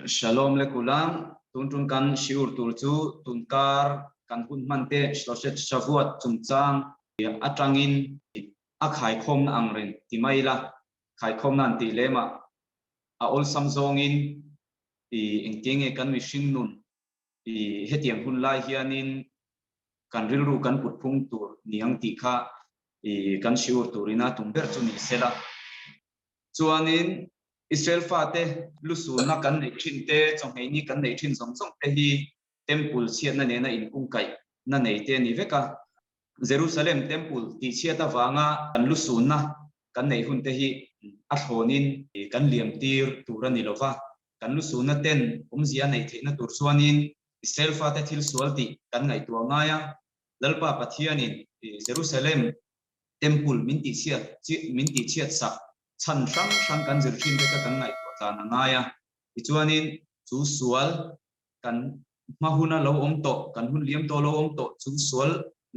Shalom lekulam, tuntun kan shiur tulcu, tunkar kan hun mante shloset shavuat chungchang atangin akhai khom angren timaila khai khom nan ti lema a ol samzongin engkenge kan mishing nun hetiang hun lai hianin kan rilru kan putphung tur niang ti kha kan shiur turina tumber chu ni sela chuanin Israel fate lusu na kan nei thin te chong hei ni kan nei thin song song te hi temple chiat na ne na in kung kai na nei te ni veka Jerusalem temple ti chiata wanga kan lusu na kan nei hun te hi a thonin kan liam tir turani lova kan lusu na ten zia nei the na tur chuanin Israel fate thil sualti kan ngai tu ngaya lalpa pathianin Jerusalem temple min ti chiat sak chan sang kan zir thin te kan ngai to ta na ngaya chuanin chu sual kan mahuna lo om to kan hun liam to lo om to chu sual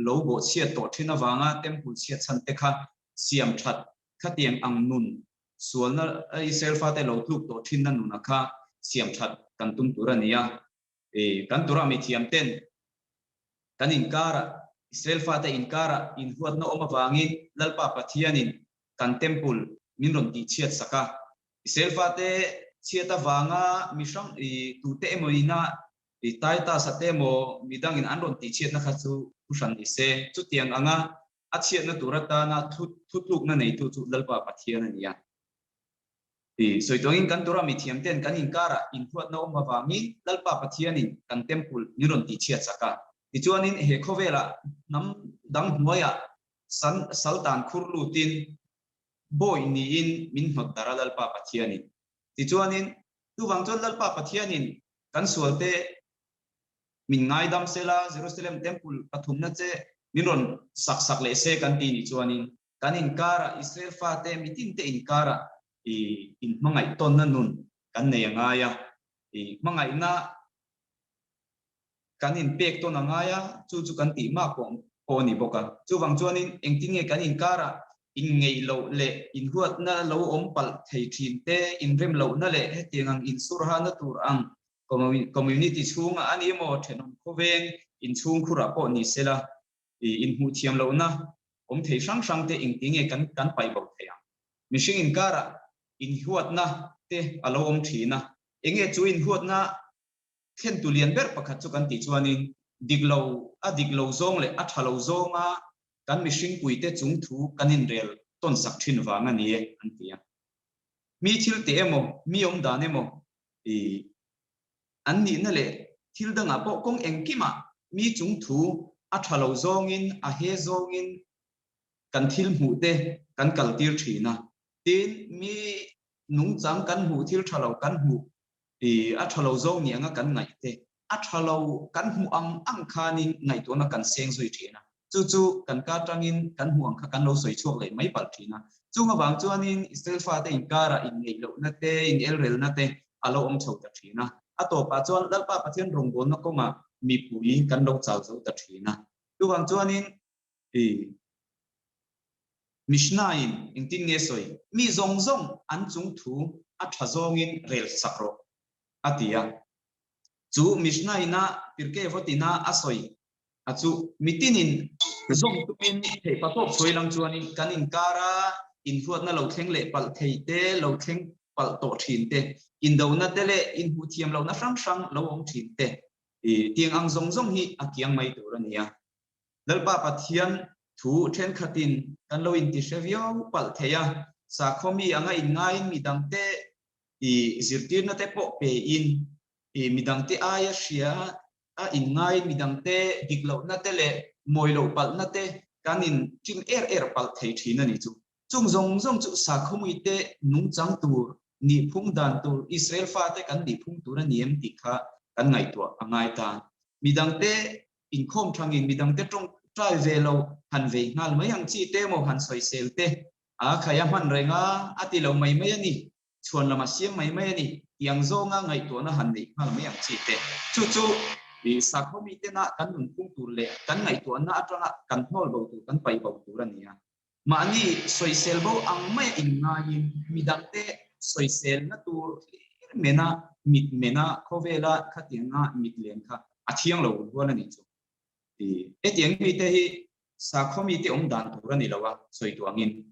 lo bo chiat to thina wanga temple chiat chan te kha siam that khatiang ang nun sual na Israel fa te lo tluk to thin na nun kha siam that kan tum turania kan tura mi thiam ten kan inkara Israel fa te inkara in huat na oma wangin lalpa pathianin kan temple min ron ti chiat saka Israel fate chiata wanga misang tu te moina tai ta sate mo midang in anron ti chiat na khachu pusan ise chu tiang anga a chiat na turata na thutluk na nei tu chu lalpa pathian ania soitongin kan tura mi thiam ten kan inkara in huat na oma wangi lalpa pathianin kan temple min ron ti chiat saka tichuanin he khovela nam dang hnuaya saltan khurlutin boy ni in min hot dara lalpa pathianin tichuanin tu wangchon lalpa pathianin kan sualte min ngai dam sela Jerusalem temple pathum na che minron sak le se kan ti ni chuanin kan inkara Israel fa te mitin te inkara in mangai ton na nun kan nei angaya mangai na kan in pek to na ngaya chu kan ti ma ko ni boka chu wangchuanin engtinge kan inkara in ngei lo le in huat na lo om pal thei thin te in rem lo na le hetiang in surha na tur ang community chunga ani mo thenom khoveng in chung khura po ni sela in hu thiam lo na om thei sang te engtinge kan pai bo thea mishing in kara in huat na te alo om thina enge chu in huat na khen tu lian ber pakhat chu kan ti chuanin diglo zong le a thalo zonga kan mishing puite chung thu kanin rel ton sak thin wanga ni an tia mi thil te emo mi om dan emo an ni na le thil danga po kong engkima mi chung thu a thalo zongin a he zongin kan thil mu te kan kaltir thina tin mi nung chang kan hu thil thalo kan hu a thalo zong ni anga kan ngai te a thalo kan hu ang khanin ngai to na kan seng zui thina chu kan ka tangin kan huang kha kan lo soi chuak le mai pal thina chunga wang chuanin Israel fa te inkara in ngei lo na te in elrel na te alo om chho ta thina ato pa chuan lalpa pathian rong gon na koma mi pui kan lo chau zo ta thina tu wang chuanin Mishna in engtin nge soi mi zong an chung thu a thazongin rel sakro atia chu Mishna ina pirke votina asoi achu mitinin zong tumin thei patop soilang chuanin kan inkara in huat na lo thleng le pal thei te lo thleng pal to thin te in do na te le in hu thiam lo na sang lo ong thin te tiang ang zong hi akiang mai turania lalpa pathian thu then khatin kan lo in ti sevio pal theya sa khomi anga in ngai mi dang te zirtir na te po pe in midang te aya shia a in ngai midang te diglo na te le moilo pal na te kanin chim pal thei thina ni chu chung zong chu sa khomui te nung chang tur ni phung dan tur Israel fa te kan ni phung tur niam ti kha kan ngai to angai ta midang te in khom thangin midang te trong trai velo han ve ngal mai ang chi te mo han soi sel te a khaya man renga ati lo mai ani chuan lama siam mai ani yang zonga ngai to na han ni ngal mai ang chi te chu vì sa không mi tên na cắn nung cung tu lệ cắn ngày tuần na trong na cắn hol bầu tu cắn bay bầu tu ra nia mà ni soi sel bầu ang mai in na in mi dang te soi sel na tu mena khovela khating na mit len kha athiang lo wala ni chu thì tiang mi te hi sa không mi te dan tu ra ni lawa soi tu angin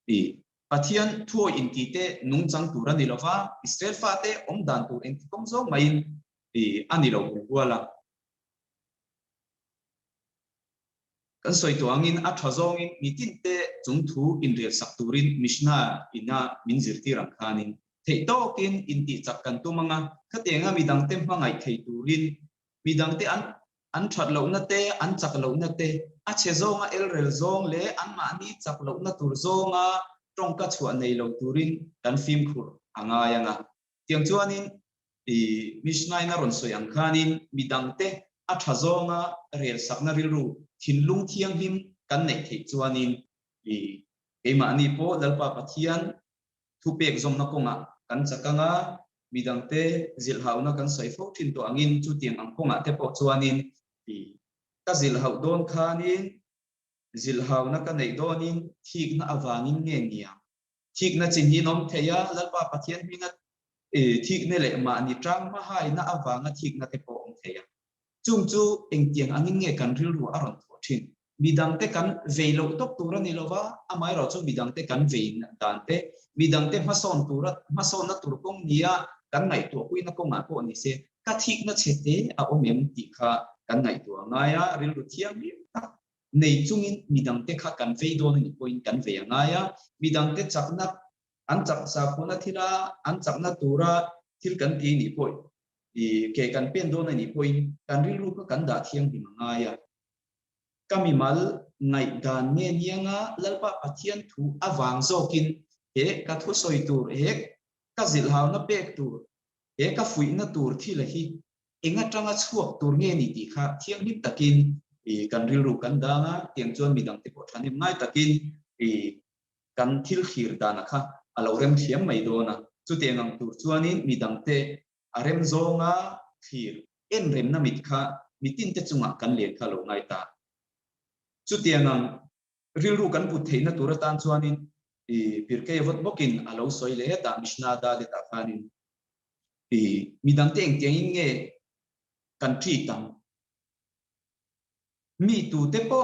thì pathian thua in ti te nung chang tu ra ni lawa Israel fa te dan tu en ti kong zo mai thì anh đi đâu qua là cái soi tuang in at hazong in mitin te chung thu in real sakturin mishna ina minzir ti rang khanin thei to kin in ti chak kan tu manga khatenga midang tem pangai thei turin midang te an that lo na te an chak lo na te a che zonga el rel zong le an ma ni chak lo na tur zonga trong ka chua nei lo turin kan phim khur anga yanga tiang chuanin mishna na ron soyang khanin midang te a thazonga rel sakna rilru thinlung thiang him kan nei thei chuanin keima ani po lalpa pathian thupek zom na konga kan chakanga midang te zil hauna kan soi fo thin to angin chu tiang ang konga te po chuanin ka zil hau don khanin zil hauna ka nei donin thik na awangin nge nia thik na chin hi nom theya lalpa pathian minga thik ne le ma ni trang ma hai na awanga thik na te po ong theya chung chu eng tiang angin nge kan ril ru aron tho thin midang te kan veilo tok tura ni lova amai ro chu midang te kan vein dan te midang te mason na tur kong nia kan ngai to kui na kong a ko ni se ka thik na chete a omem ti kha kan ngai to ngaya ril ru thiam mi ta nei chungin midang te kha kan vei don ni point kan ve ngaya midang te chakna an chak sa khuna thila an chakna tura thil kan ti ni poi ke kan pen don ni point kan ril ru kan da thiang bi ngaya kami mal ngai dan nge nianga lalpa pathian thu awang zokin he ka thu soi tur he ka zil haw na pek tur he ka fui na tur thi la hi enga tanga chuak tur nge ni ti kha thiang nim takin kan ril ru kan danga tiang chuan midang te po thanim ngai takin kan thil khir dana kha alo rem thiam mai dona chu tiangang tur chuanin midang te arem zonga khir en rem na mit kha mitin te chunga kan len kha lo ngai ta chu tiangang ril ru kan pu theina tura tan chuanin pirke vot bokin alo soi le ta mishna da le ta khanin midang te eng tiang in nge kan thi tam mi tu te po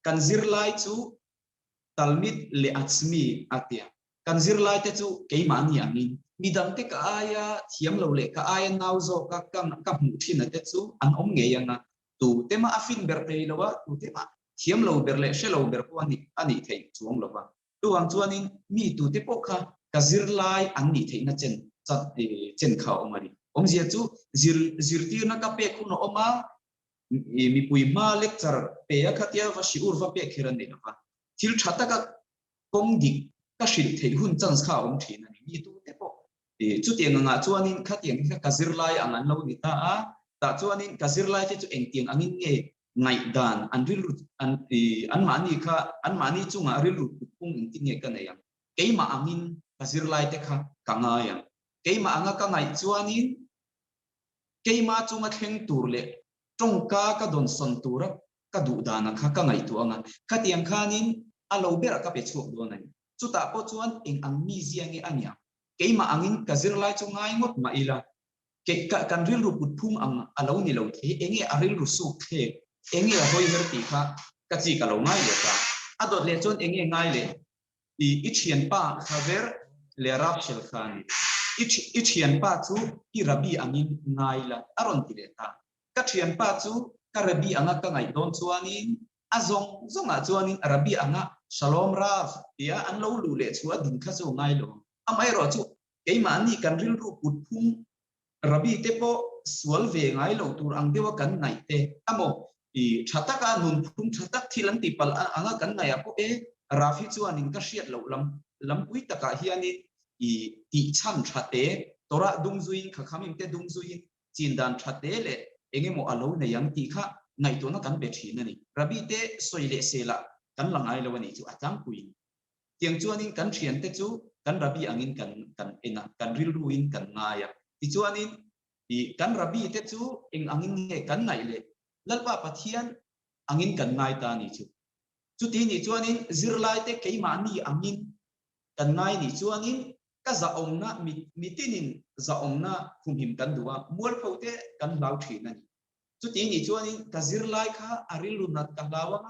kan zir lai chu talmid le atsmi atia kan zir lai te chu keima ni angin midang te ka aya thiam lo le ka aya nau zo ka mu thina te chu an om nge yanga tu tema afin ber pe lowa tu tema thiam lo ber le shelo ber ko ani thei chuang lowa tu ang chuanin mi tu te po kha ka zir lai an ni thei na chen kha omari om zia chu zir tir na ka pe khu no oma mi pui ma lecture pe ya khatia va shiur va pe khiran ne na thil thata ka kong dik ka shil thei hun chance kha om thina ni mi tu te po chu tiang nga chuanin khatiang ka zir lai ang an lo ni ta a ta chuanin ka zir lai te chu eng tiang angin nge ngai dan an ril an mani chunga ril ru pung ing tinge ka nei yang keima angin ka zir lai te kha ka nga yang keima anga ka ngai chuanin keima chunga thleng tur le tongka ka don son tura ka du dana kha ka ngai tu anga khatiang khanin alo ber ka pe chuak do nai chu ta po chuan eng ang mi ziangi ania keima angin ka zir lai chu ngai ngot ma ila ke ka kan ril ru put phum ang alo ni lo the enge aril ru su the enge a hoi her ti kha ka chi ka lo ngai le ta adot le chon enge ngai le i thian pa khaver le rap shel khan i thian pa chu i rabi angin ngai la aron ti le ta ka thian pa chu ka rabi anga ka ngai don chuanin zonga chuanin rabi anga shalom raf ya an lo lu le chu adin kha chu ngai lo amai ro chu keima ni kan ril ru put phum rabi te po sual ve ngai lo tur ang dewa kan ngai te amo thataka nun phum thatak thilan ti pal anga kan ngai apo rafi chuanin ka hriat lo lam pui taka hianin ti chan thate tora dungzuin khakhamim te dungzuin chindan thate le engemo alo na yang ti kha ngai to na kan be thina ni rabi te soile sela kan langai lo ni chu atang kuin tiang chuanin kan thian te chu kan rabi angin kan ena kan ril ruin kan ngaya ti chuanin i kan rabi te chu eng angin nge kan ngai le lalpa pathian angin kan ngai ta ni chu ti ni chuanin zirlai te keima ni angin kan ngai ni chuanin ka za ong na mitinin za ong na khumhim kan duwa mual phote kan lau thin ani chu ti ni chuanin ka zirlai kha arilu nat ka lawa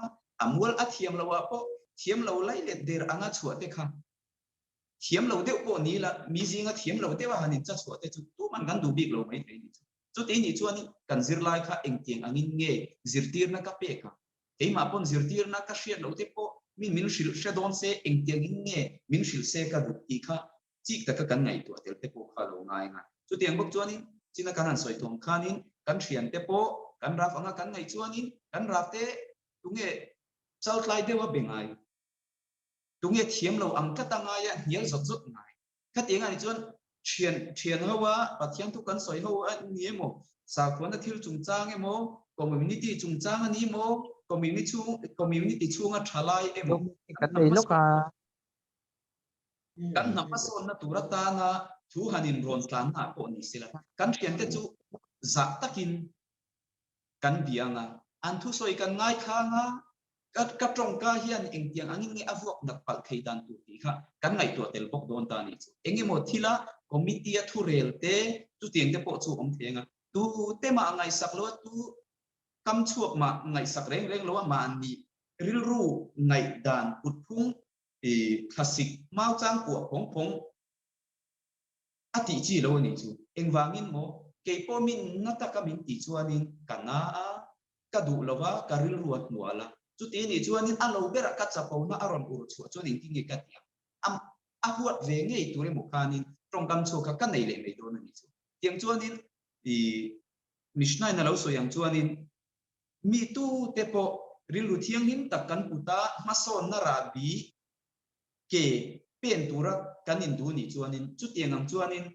amual athiam lawa po thiam lo lai le der anga chuate kha thiam lo te po ni la mi jinga thiam lo te wa hanin cha chuate chu tu man kan du big lo mai te ni chu ti ni chuanin kan zirlai kha eng tiang angin nge zirtir na ka pe kha keima pon zirtir na ka hriat lo te po min shil shadon se eng tiang in nge min shil se ka du ti kha chik ta ka kan ngai tu tel te po kha lo ngai nga chu tiang bok chuanin china kan han soi thong khanin kan hrian te po kan raf anga kan ngai chuanin kan raf te tunge chal tlai te wa bengai tunge thiam lo ang ka tanga ya hial zot zot ngai ka tinga ni chuan thian hawa pathian tu kan soi ho a ni emo sa khona thil chung chang emo community chung chang ani mo community chunga thalai emo kan nei loka kan na pason na turata na thu hanin ron tlan na ko ni sila kan thian te chu za takin kan bianga an thu soi kan ngai kha nga ka trong ka hian eng tiang angin nge avok nak pal thei dan tu ti kha kan ngai tu tel bok don ta ni chu engi mo thila committee a thu rel te tu tiang te po chu om thenga tu te ma ngai sak lo tu kam chuak ma ngai sak reng reng lo ma ni ril ru ngai dan put phung e classic mau chang ko phong ati chi lo ni chu eng wangin mo ke po min na ta ka min ti chuanin kana a ka du lova ka ril ruat muala chu ti ni chuanin a lo bera ka chapo na aron ur chu chuanin ti nge ka tia am a huat ve nge tu re mo khanin trong kam chu ka nei le mai do na ni chu tiang chuanin i mishnai na lo so yang chuanin mi tu te po ril ru thiang him tak kan puta mason na rabi ke pen tura kanin du ni chuanin chu tiang ang chuanin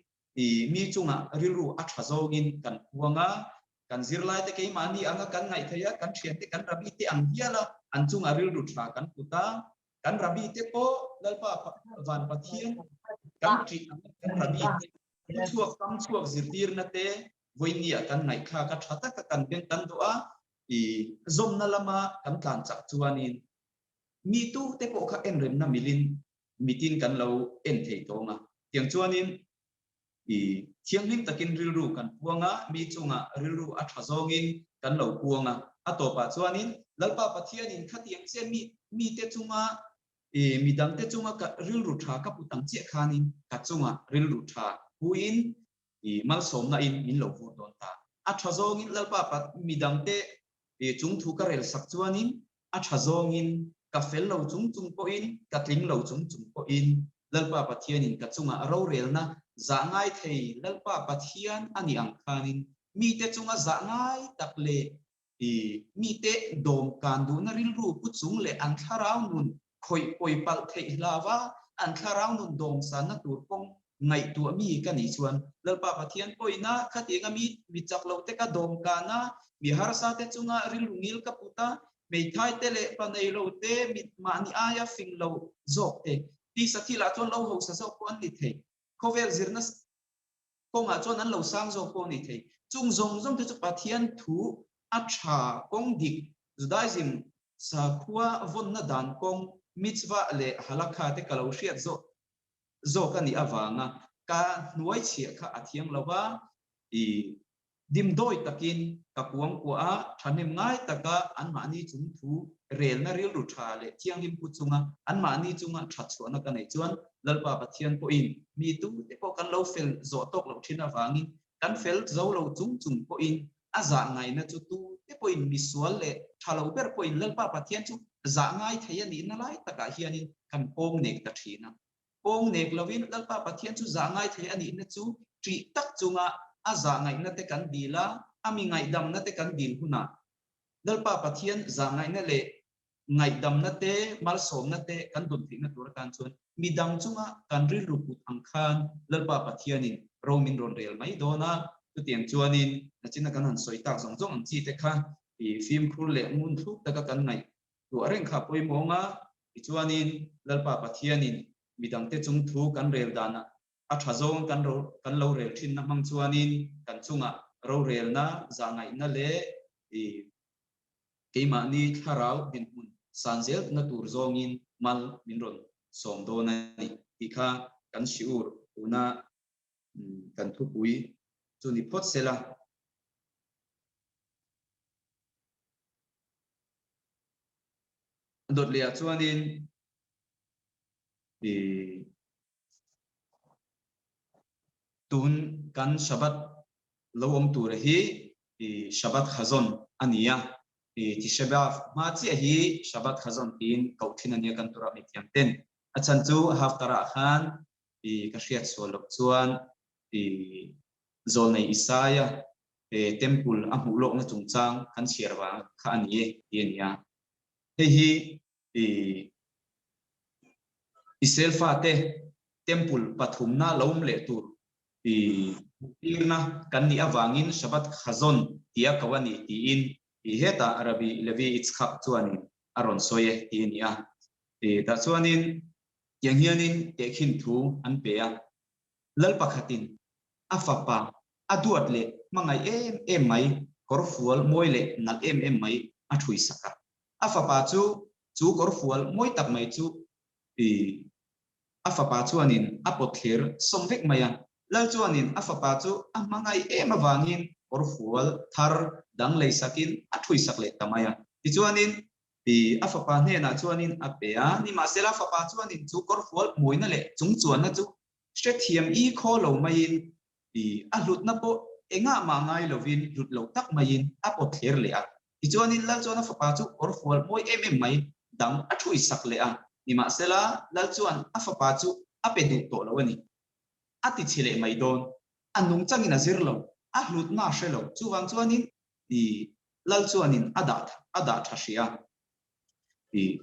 i mi chunga ril ru a thazogin kan puanga kan zirlai te ke mani anga kan ngai thaya kan thian te kan rabi te ang hiala an chunga ril ru thla kan puta kan rabi te po lalpa van pathian kan tri kan rabi te chuak kam chuak zirtir na te voinia kan ngai kha ka thata ka kan pen kan doa i zom na lama kan tlan chak chuanin mi tu te po kha en rem na milin mitin kan lo en thei tonga tiang chuanin i thiang lim takin rilru kan puanga mi chunga rilru a thazongin kan lo puanga atopa chuanin lalpa pathianin khatiang che mi te chunga i midang te chunga ka rilru tha ka putang che khanin ka chunga rilru tha huin i mal som na in min lo vu don ta a thazongin lalpa pat midang te e chung thu ka rel sak chuanin a thazongin ka fel lo chung po in ka tling lo chung po in lalpa pathianin ka chunga ro rel na za ngai thei lalpa pathian ani ang khanin mi te chunga za ngai takle i mi te dom kan du na ril ru pu chung le an tharau nun khoi poi pal thei lawa an tharau nun dom san na tur pong ngai tu mi ka ni chuan lalpa pathian poina khatinga mi chak lo te ka dom kana mi har sa te chunga ril ngil ka puta mei thai te le pa nei lo te mit ma ni aya fing lo zok te ti sathila chon lo ho sa zo ko an ni thei khovel zirnas ko nga chon an lo sang zo ko ni thei chung zong te chu pathian thu a tha kong dik judaism sa khuwa von na dan kong mitzwa le halakha te kalo hriat zo ka ni awanga ka nuai chia kha athiang lawa i dim doi takin ka puang ko a thanem ngai taka an mani chung thu rel na ril ru tha le chiang lim pu chunga an mani chunga that chuana ka nei chuan lalpa pathian po in mi tu te po kan lo fel zo tok lo thina wangin kan fel zo lo chung po in a za ngai na chu tu te po in mi sual le thalo ber po in lalpa pathian chu za ngai thaya ni na lai taka hianin kan pong nek ta thina pong nek lovin lalpa pathian chu za ngai thaya ni na chu tri tak chunga aza ngai na te kan dila ami ngai dam na te kan dil huna lalpa pathian za ngai na le ngai dam na te mal som na te kan dun thi na tur kan chun midang chunga kan ri ruput ang khan lalpa pathianin romin ron rel mai dona tu tiang chuanin na china kan han soi tak zong ang chi te kha i film khur le ngun thu ta ka kan ngai tu areng kha poi monga i chuanin lalpa pathianin midang te chung thu kan rel dana a tha zong kan lo rel thin na mang chuanin kan chunga ro rel na za ngai na le keima ni tharau din hun sanzel na tur zongin mal minron som do na ni ikha kan shiur una kan thu pui chu ni phot sela dot le chuanin tun kan shabat lo om tur hi shabat khazon ania ti shabaf ma chi hi shabat khazon tin kautin ania kan tura mi tiang ten achan chu haftara khan ka hriat solok chuan zol nei isaya temple a hmu lok na chungchang kan sierwa kha ani ania hi iselfa te temple pathumna lom le tur irna kan ni awangin shabat khazon tia kawani ti in heta arabi levi ichkhap chuani aron soye ti nia ta chuanin yang hianin tekhin thu an peya lal pakhatin afapa aduat le mangai em mai korfual moi le nal em mai athui saka afapa chu korfual moi tak mai chu afapa chuanin apother somvek maya lal chuanin afapa chu amangai em awangin korfual thar dang lei sakin athui sakle tamaya ti chuanin afapa hne na chuanin apea ni ma sela afapa chuanin chu korfual moina le chung chuan na chu strethiam i kholo main alut na po enga mangai lovin lut lo tak main apother le a ti chuanin lal chuan afapa chu korfual moi em mai dang athui sakle a ni ma sela lal chuan afapa chu apedu to lo ani ati chile mai don anung changina zirlo a hlut na shelo chuwang chuanin lal chuanin ada thashia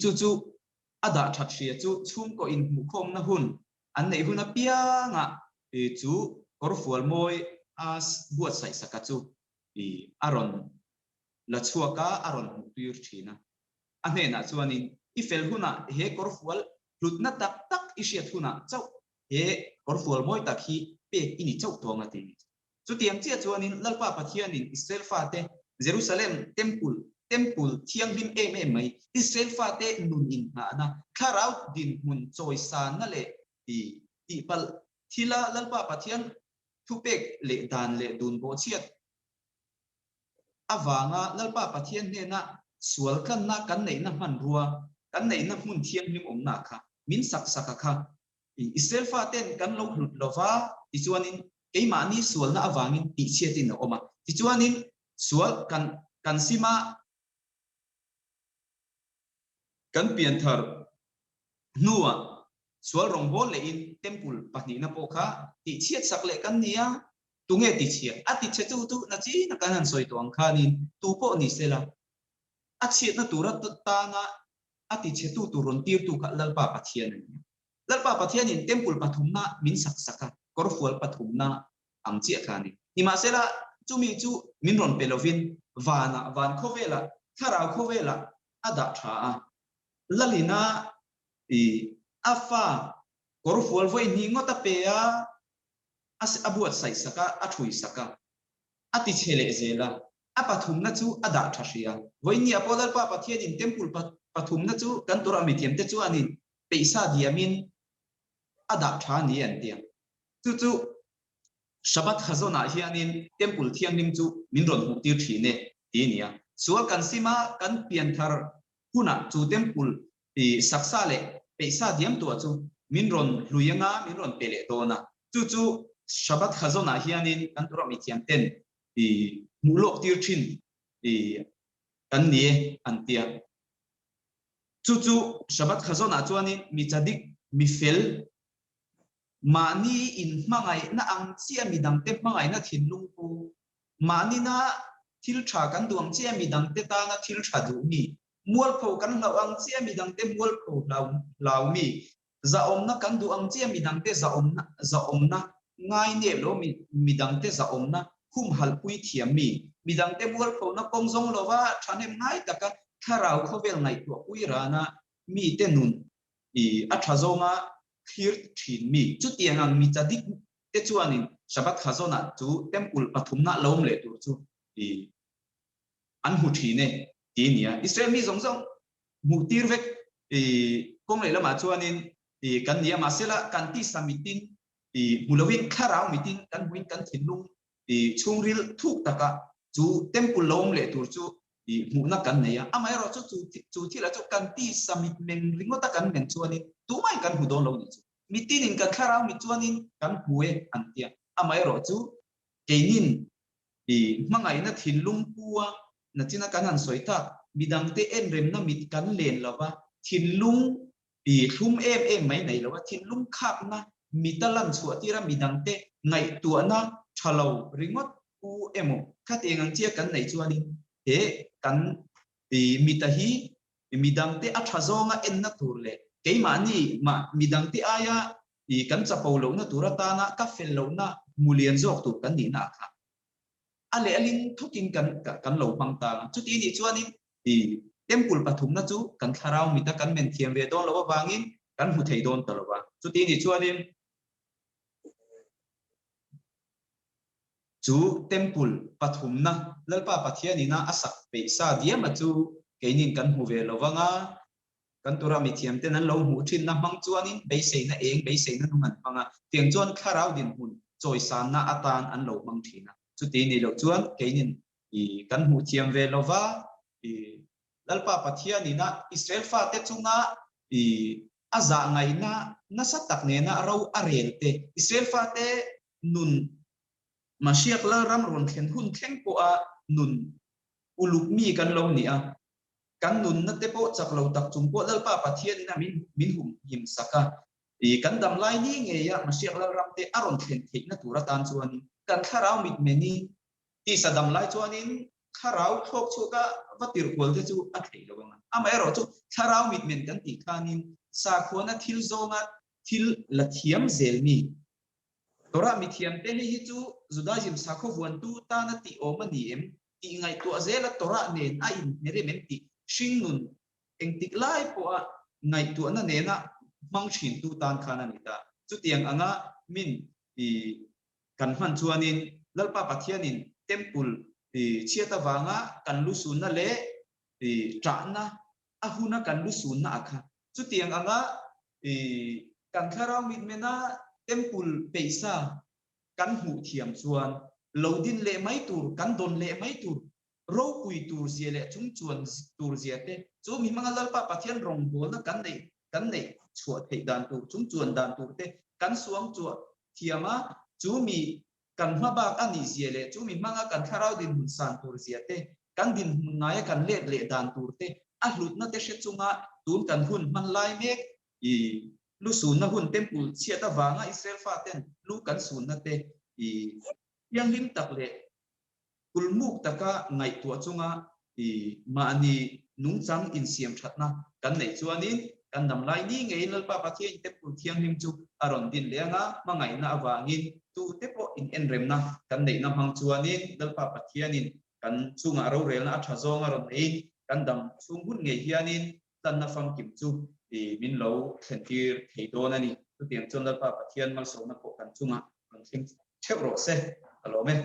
chu ada thashia chu chhum ko in mu khom na hun an nei huna pianga chu korfual moi as buat sai saka chu aron la chuaka aron tuir thina ane na chuanin ifel huna he korfual hlut na tak isiat huna chau he korfual moi tak hi pe ini chau tonga ti chu tiang chia chuanin lalpa pathianin Israel fa te Jerusalem temple thiang lim em mai Israel fa te nun in na kharau din mun choi san na le ti pal thila lalpa pathian thupek le dan le dun bo chiat awanga lalpa pathian ne na sual kan na kan nei na man ruwa kan nei na mun thiang lim om na kha min sak saka kha Israel fa ten kan lo hlut lova ti chuanin keima ni sual na awangin ti chiatin na oma ti chuanin sual kan sima kan pian thar nuwa sual rong bol le in temple pahni na po kha ti chiat sak le kan nia tunge ti chiat ati chetu tu na chi na kanan soi tuang khanin tu po ni sela a chiat na turat ta na ati chetu tu ron tir tu kha lalpa pathian lalpa pathian in temple pathumna min sak saka korfual pathumna ang chia khani ni ma sela chumi chu minron pelovin van khovela tharau khovela ada tha lalina afa korfual voi ni ngota peya as abuat sai saka athui saka ati chele zela apathumna chu ada thashia voi ni apodal pa pathian in temple pathumna chu kan tora mithiam te chu anin peisa diamin ada tha ni an tia chu shabat khazona hianin temple thiang nim chu minron hu tir thine tinia sual kan sima kan pian thar huna chu temple saksa le peisa diam tu chu minron hluyanga minron pele dona chu shabat khazona hianin kan tura mithiam ten mulok tir thin kan nie an tia chu shabat khazona chuanin mi chadik mi fel mani in mangai na ang chia midang te mangai na thinlung pu mani na thil tha kan duang chia midang te ta na thil tha du mi mual pho kan lo ang chia midang te mual pho law mi za om na kan duang chia midang te za om na ngai ne lo midang te za om na khum hal pui thiam mi midang te mual pho na kong zong lo wa thanem ngai taka tharau khovel ngai tu pui ra na mi te nun a tha zonga khir thin mi chu tiang ang mi chadik te chuanin Shabbat khazona chu temple pathumna lom le tur chu i an hu thine ti nia Israel mi zong zong mu tir vek i kong le lama chuanin i kan nia masela kan ti samitin i mulawin kharau mitin kan win kan thinlung i chungril thuk taka chu temple lom le tur chu i mu na kan neya amai ro chu thila chu kan ti samit men ringota kan men chuanin tu mai kan hu don lo ni chu mitin in kan kharau mi chuanin kan huwe antia amai ro chu keinin i mangai na thinlung puwa na china kan han soita midang te en rem na mit kan len lawa thinlung i thum em mai nei lawa thinlung khap na mitalan chua tira midang te ngai tu na thalo ringot u emo khat engang chia kan nei chuani he kan i mitahi midang te athazonga en na turle keimani ma midang te aya i kan chapau lo na turata na ka fel lo na mulian jok tu kan ni na kha ale alin thokin kan lo pangta chu ti ni chuanin i temple pathum na chu kan tharau mi ta kan men thiam ve don lo wangin kan hu thei don talowa chu ti ni chuanin chu temple pathum na lalpa pathiani na asak pe sa dia ma chu keinin kan hu ve lowanga kan tura mi thiam te nan lo hu thin na mang chuanin be sei na eng be sei na numan panga tiang chuan kharau din hun choi san na atan an lo mang thina chu ti ni lo chuan keinin i kan hu thiam ve lova i lalpa pathiani na Israel fa te chunga i aza ngai na sa tak ne na ro arel te Israel fa te nun Mashiach la ram ron khen hun khen po a nun uluk mi kan lo ni a kan nun na te po chak lo tak chung po lalpa pathian na min hum him saka i kan dam lai ni nge ya Mashiach la ram te aron khen thik na tura tan chuan kan kharau mit meni ti sadam lai chuanin kharau thok chuka vatir kol te chu a thei lo nga amai ro chu kharau mit men kan ti khanin sa khona thil zonga thil lathiam zelmi tora mithiam te hi chu Judaism sakho vuan tu ta na ti omani em ti ngai tu azela tora nen a in mere men ti shingnun engtik lai po a ngai tu na ne na mang thin tu tan khana ni ta chu tiang anga min i kan man chuanin lalpa pathianin temple i chiata wanga kan lu sun na le i tra na ahuna kan lu sun na akha chu tiang anga i kan kharau mit mena temple peisa kan hu thiam chuan lodin le mai tur kan don le mai tur ro pui tur zia le chung chuan tur zia te chu mi manga lalpa pathian rong bol na kan nei chua thei dan tur chung chuan dan tur te kan suang chu thiama chu mi kan ma ba ani zia le chu mi manga kan kharau din hun san tur zia te kan din ngai kan le dan tur te a hlut na te she chunga tun kan hun man lai mek i lu sun na hun temple chiata wanga Israel fa ten lu kan sun na te i yang lim tak le kulmuk taka ngai tua chunga i ma ani nung chang in siam thatna kan nei chuanin kan nam lai ni ngei lalpa pathian temple thiang lim chu aron din lenga mangai na awangin tu te po in en rem na kan nei na hang chuanin lalpa pathianin kan chunga ro rel na atha zonga ron nei kan dam chung hun ngei hianin tan na fam kim chu i min lo thentir thei don ani tu tiang chon lalpa pathian mal so na ko kan chunga kan thing chevro se alo me